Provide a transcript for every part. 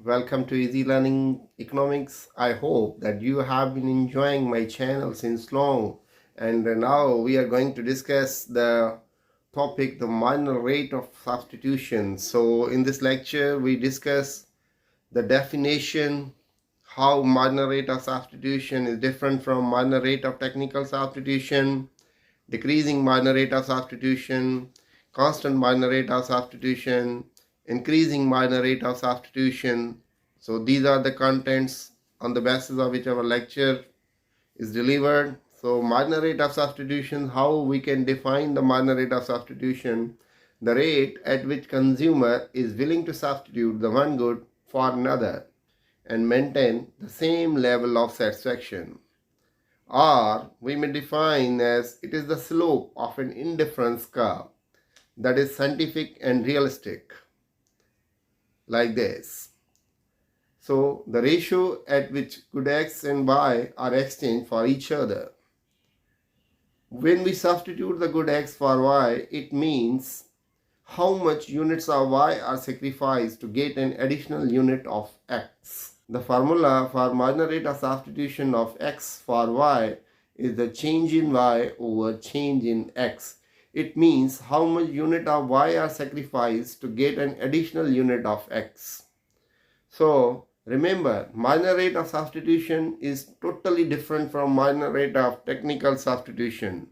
welcome to Easy Learning Economics. I hope that you have been enjoying my channel since long, and now we are going to discuss the topic, the marginal rate of substitution. So in this lecture we discuss the definition, how marginal rate of substitution is different from marginal rate of technical substitution, decreasing marginal rate of substitution, constant marginal rate of substitution, increasing marginal rate of substitution. So these are the contents on the basis of which our lecture is delivered. So marginal rate of substitution, how we can define the marginal rate of substitution: the rate at which consumer is willing to substitute the one good for another and maintain the same level of satisfaction. Or we may define as it is the slope of an indifference curve that is scientific and realistic, like this. So the ratio at which good X and Y are exchanged for each other. When we substitute the good X for Y, it means how much units of Y are sacrificed to get an additional unit of X. The formula for marginal rate of substitution of X for Y is the change in Y over change in X. It means how much unit of Y are sacrificed to get an additional unit of X. So remember, marginal rate of substitution is totally different from marginal rate of technical substitution.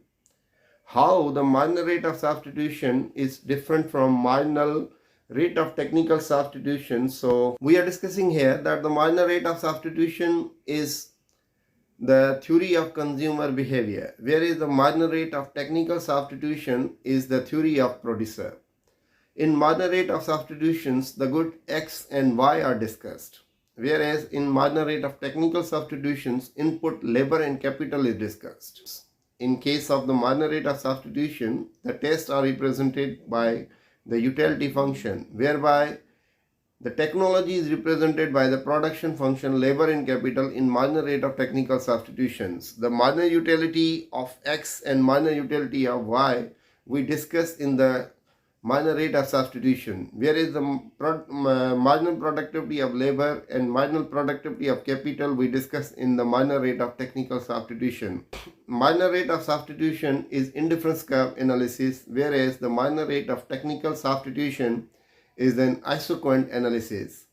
How the marginal rate of substitution is different from marginal rate of technical substitution. So we are discussing here that the marginal rate of substitution is the theory of consumer behavior, whereas the marginal rate of technical substitution is the theory of producer. In marginal rate of substitutions, the good X and Y are discussed, whereas in marginal rate of technical substitutions, input, labor and capital is discussed. In case of the marginal rate of substitution, the tests are represented by the utility function, whereby the technology is represented by the production function, labor and capital in marginal rate of technical substitutions. The marginal utility of X and marginal utility of Y we discuss in the marginal rate of substitution, whereas the marginal productivity of labor and marginal productivity of capital we discuss in the marginal rate of technical substitution. Marginal rate of substitution is indifference curve analysis, whereas the marginal rate of technical substitution is an isoquant analysis.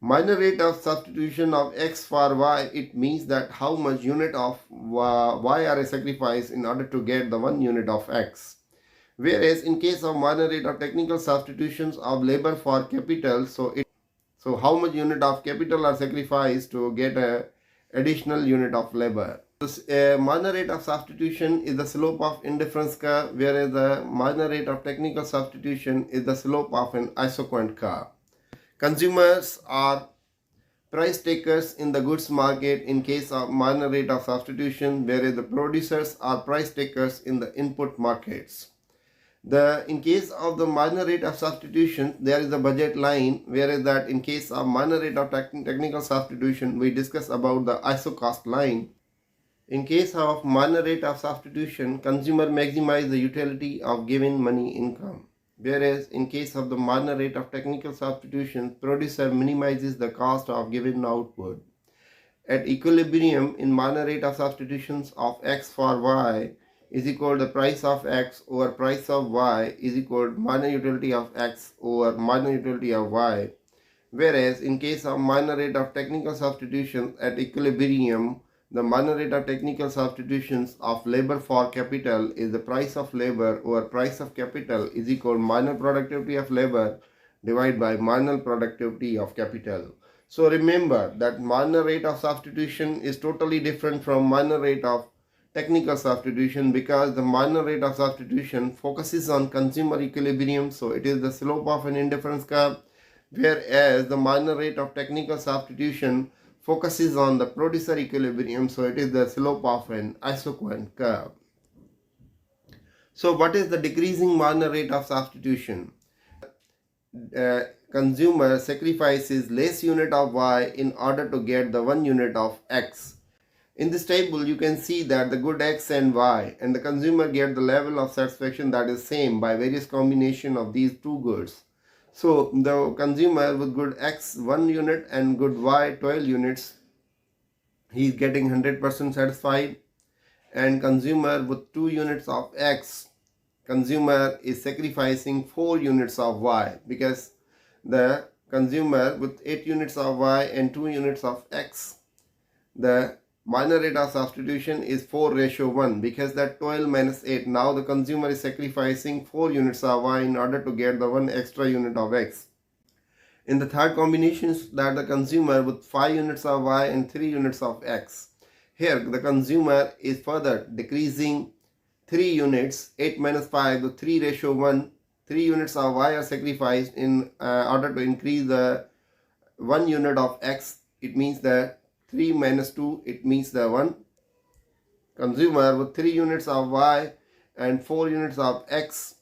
Marginal rate of substitution of X for Y, it means that how much unit of Y are sacrificed in order to get the one unit of X. Whereas in case of marginal rate of technical substitutions of labor for capital, so how much unit of capital are sacrificed to get a additional unit of labor. Marginal rate of substitution is the slope of indifference curve, whereas the marginal rate of technical substitution is the slope of an isoquant curve. Consumers are price takers in the goods market in case of marginal rate of substitution, whereas the producers are price takers in the input markets. In case of the marginal rate of substitution, there is a budget line, whereas that in case of marginal rate of technical substitution, we discuss about the isocost line. In case of marginal rate of substitution, consumer maximize the utility of given money income, whereas in case of the marginal rate of technical substitution, producer minimizes the cost of given output. At equilibrium, in marginal rate of substitutions of X for Y is equal to the price of X over price of Y is equal to marginal utility of X over marginal utility of Y, whereas in case of marginal rate of technical substitution at equilibrium, the marginal rate of technical substitutions of labor for capital is the price of labor over price of capital is equal to marginal productivity of labor divided by marginal productivity of capital. So remember that marginal rate of substitution is totally different from marginal rate of technical substitution, because the marginal rate of substitution focuses on consumer equilibrium, so it is the slope of an indifference curve, whereas the marginal rate of technical substitution focuses on the producer equilibrium, so it is the slope of an isoquant curve. So what is the decreasing marginal rate of substitution? Consumer sacrifices less unit of Y in order to get the one unit of X. In this table, you can see that the good X and Y and the consumer get the level of satisfaction that is same by various combination of these two goods. So the consumer with good X 1 unit and good Y 12 units, he is getting 100% satisfied. And consumer with 2 units of X, consumer is sacrificing 4 units of Y, because the consumer with 8 units of Y and 2 units of X, the minor rate of substitution is 4:1, because that 12 minus 8, now the consumer is sacrificing 4 units of Y in order to get the 1 extra unit of X. In the third combination, that the consumer with 5 units of Y and 3 units of X, here the consumer is further decreasing 3 units, 8 minus 5, the 3:1, 3 units of Y are sacrificed in order to increase the 1 unit of X. It means that 3 minus 2, it means the 1. Consumer with 3 units of Y and 4 units of X,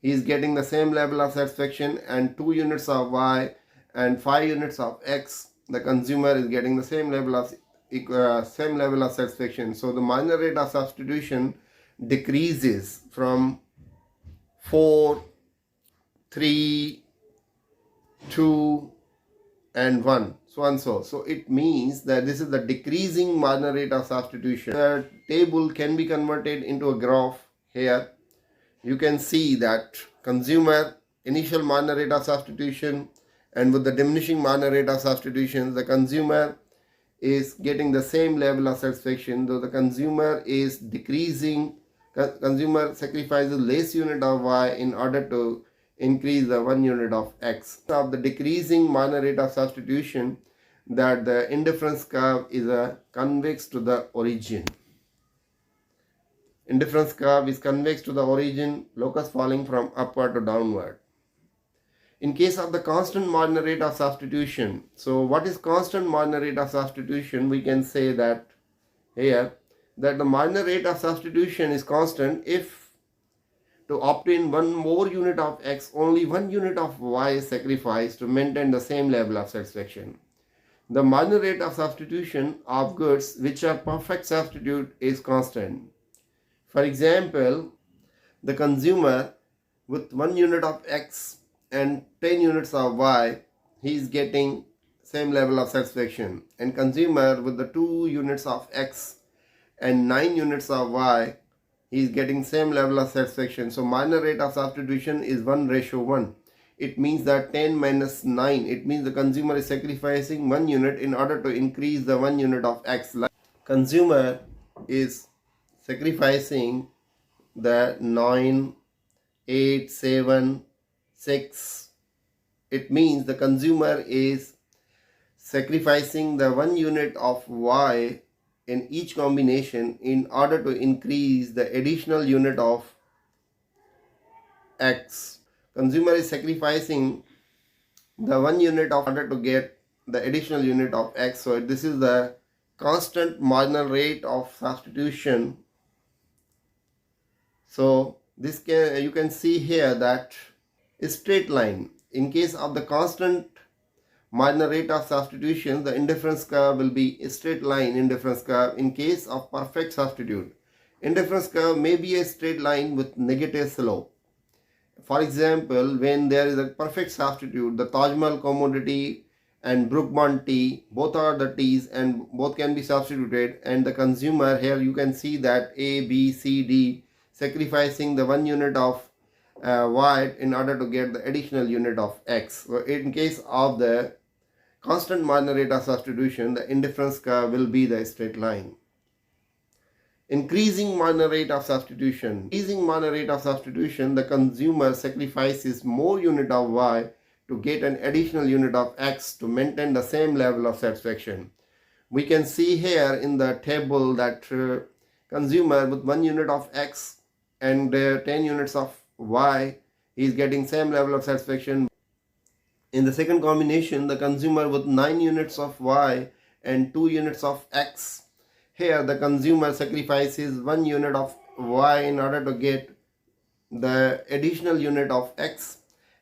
he is getting the same level of satisfaction, and 2 units of Y and 5 units of X, the consumer is getting the same level of satisfaction. So the minor rate of substitution decreases from 4, 3, 2 and 1, so and so. So it means that this is the decreasing minor rate of substitution. The table can be converted into a graph. Here you can see that consumer initial minor rate of substitution, and with the diminishing minor rate of substitution, the consumer is getting the same level of satisfaction, though the consumer is decreasing. Consumer sacrifices less unit of Y in order to increase the 1 unit of X. Of the decreasing minor rate of substitution, that the indifference curve is convex to the origin. Indifference curve is convex to the origin, locus falling from upward to downward. In case of the constant minor rate of substitution, so what is constant minor rate of substitution? We can say that here that the minor rate of substitution is constant if to obtain 1 more unit of X, only 1 unit of Y is sacrificed to maintain the same level of satisfaction. The minor rate of substitution of goods which are perfect substitute is constant. For example, the consumer with 1 unit of X and 10 units of Y, he is getting same level of satisfaction. And consumer with the 2 units of X and 9 units of Y, he is getting same level of satisfaction. So minor rate of substitution is 1:1. It means that 10 minus 9, it means the consumer is sacrificing 1 unit in order to increase the 1 unit of X. Consumer is sacrificing the 9, 8, 7, 6. It means the consumer is sacrificing the 1 unit of Y in each combination in order to increase the additional unit of X. Consumer is sacrificing the 1 unit of order to get the additional unit of X. So this is the constant marginal rate of substitution. So this you can see here that a straight line. In case of the constant marginal rate of substitution, the indifference curve will be a straight line indifference curve. In case of perfect substitute, indifference curve may be a straight line with negative slope. For example, when there is a perfect substitute, the Taj Mahal commodity and Brookbond tea, both are the teas and both can be substituted, and the consumer, here you can see that A, B, C, D sacrificing the 1 unit of Y in order to get the additional unit of X. So in case of the constant minor rate of substitution, the indifference curve will be the straight line. Increasing minor rate of substitution. Increasing minor rate of substitution, the consumer sacrifices more unit of Y to get an additional unit of X to maintain the same level of satisfaction. We can see here in the table that consumer with 1 unit of X and 10 units of Y is getting same level of satisfaction. In the second combination, the consumer with 9 units of Y and 2 units of X, here the consumer sacrifices 1 unit of Y in order to get the additional unit of X.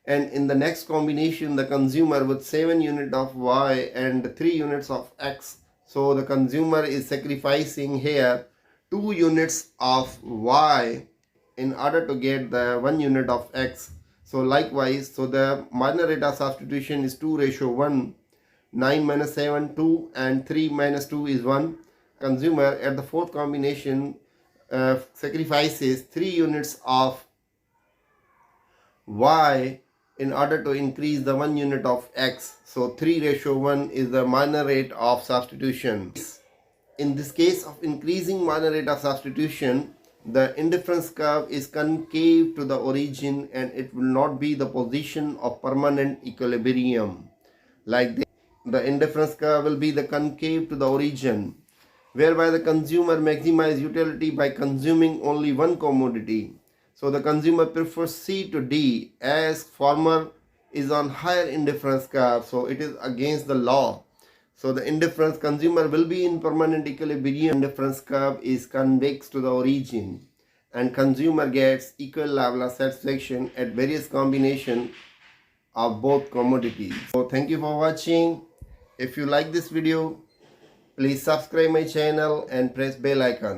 And in the next combination, the consumer with 7 units of Y and 3 units of X. So the consumer is sacrificing here 2 units of Y in order to get the 1 unit of X. So likewise, so the marginal rate of substitution is 2:1. 9 minus 7, 2, and 3 minus 2 is 1. Consumer at the fourth combination sacrifices 3 units of y in order to increase the 1 unit of x. So 3:1 is the marginal rate of substitution. In this case of increasing marginal rate of substitution, the indifference curve is concave to the origin and it will not be the position of permanent equilibrium. Like this, the indifference curve will be the concave to the origin, whereby the consumer maximizes utility by consuming only one commodity. So the consumer prefers C to D as former is on higher indifference curve, so it is against the law. So the indifference consumer will be in permanent equilibrium. Indifference curve is convex to the origin and consumer gets equal level of satisfaction at various combinations of both commodities. So thank you for watching. If you like this video, please subscribe my channel and press bell icon.